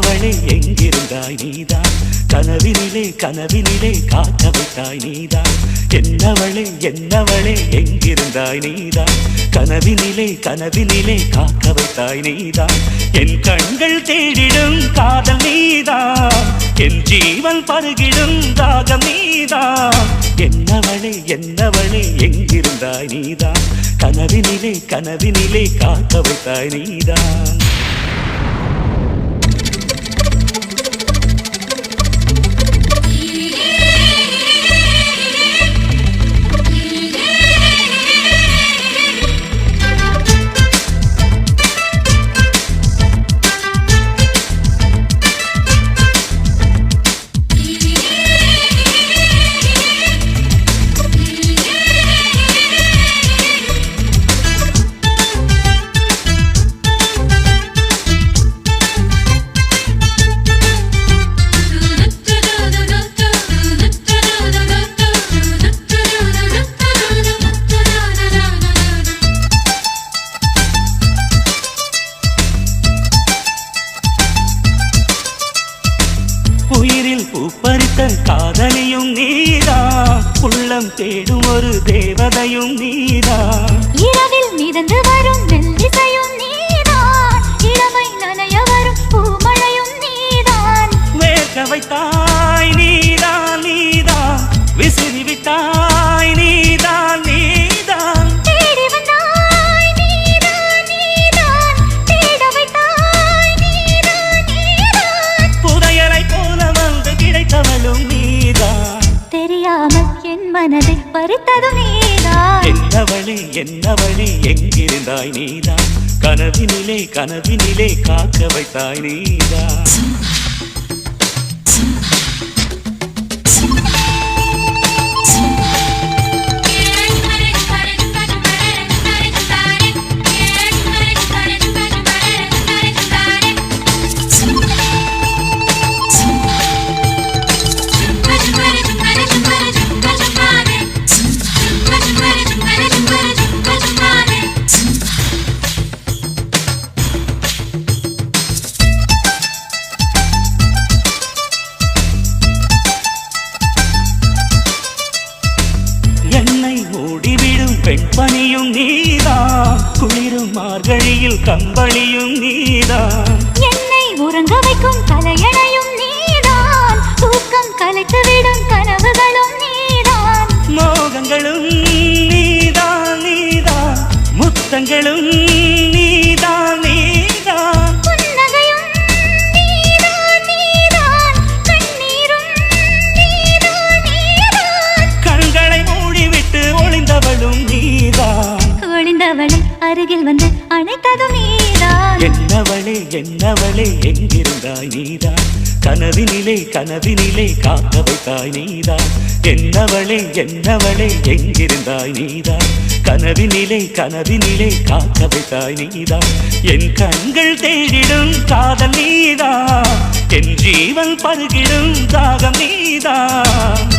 என்னவளே எங்கிருந்தாய் நீதான் கனவினிலே கனவினிலே காக்க வைத்தாய் நீதான் என்னவளே என்னவளே எங்கிருந்தாய் நீதான் கனவினிலே கனவினிலே காக்க வைத்தாய் நீதான் என் கண்கள் தேடிடும் காதல் நீதான் என் ஜீவன் பருகிடும் தாகம் நீதான் என்னவளே என்னவளே எங்கிருந்தாய் நீதான் கனவினிலே கனவினிலே காக்க வைத்தாய் நீதான் உயிரில் பூப்பறித்த காதலியும் நீதான் உள்ளம் தேடும் ஒரு தேவதையும் நீதான் இரவில் மிதந்து வரும் மெல்லிசையும் நீதான் இளமை நனைய வரும் பூமழையும் நீதான் வேர்க்க வைத்தாய் நீதான் நீதான் விசிறி விட்டாய் நீதான் நீதான் தேடி வந்தாய் நீதான் நீதான் தேட வைத்தாய் நீதான் நீதான் புதையலை போல வந்து கிடைத்தவளும் நீதான் தெரியாமல் என் மனதை பறித்ததும் நீதான் என்னவளே என்னவளே எங்கிருந்தாய் நீதான் கனவினிலே கனவினிலே காக்க வைத்தாய் நீதான் என்னை மூடிவிடும் பெண்பணியும் நீதான் குளிரும் மார்கழியில் கம்பளியும் நீதான் என்னை உறங்க வைக்கும் தலையணையும் நீதான் தூக்கம் கலைத்துவிடும் கனவுகளும் நீதான் மோகங்களும் நீதான் நீதான் முத்தங்களும் நீதான் நீதான் புன்னகையும் நீதான் நீதான் கண்ணீரும் நீதான் நீதான் கண்களை மூடிவிட்டு ஒளிந்தவளும் நீதான் ஒளிந்தவளை அருகில் வந்து அணைத்ததும் நீதான் என்னவளே என்னவளே எங்கிருந்தாய் நீதான் கனவினிலே கனவினிலே காக்க வைத்தாய் நீதான் என்னவளே என்னவளே எங்கிருந்தாய் நீதான் கனவினிலே கனவினிலே காக்க வைத்தாய் நீதான் என் கண்கள் தேடிடும் காதல் நீதான் என் ஜீவன் பருகிடும் தாகம் நீதான்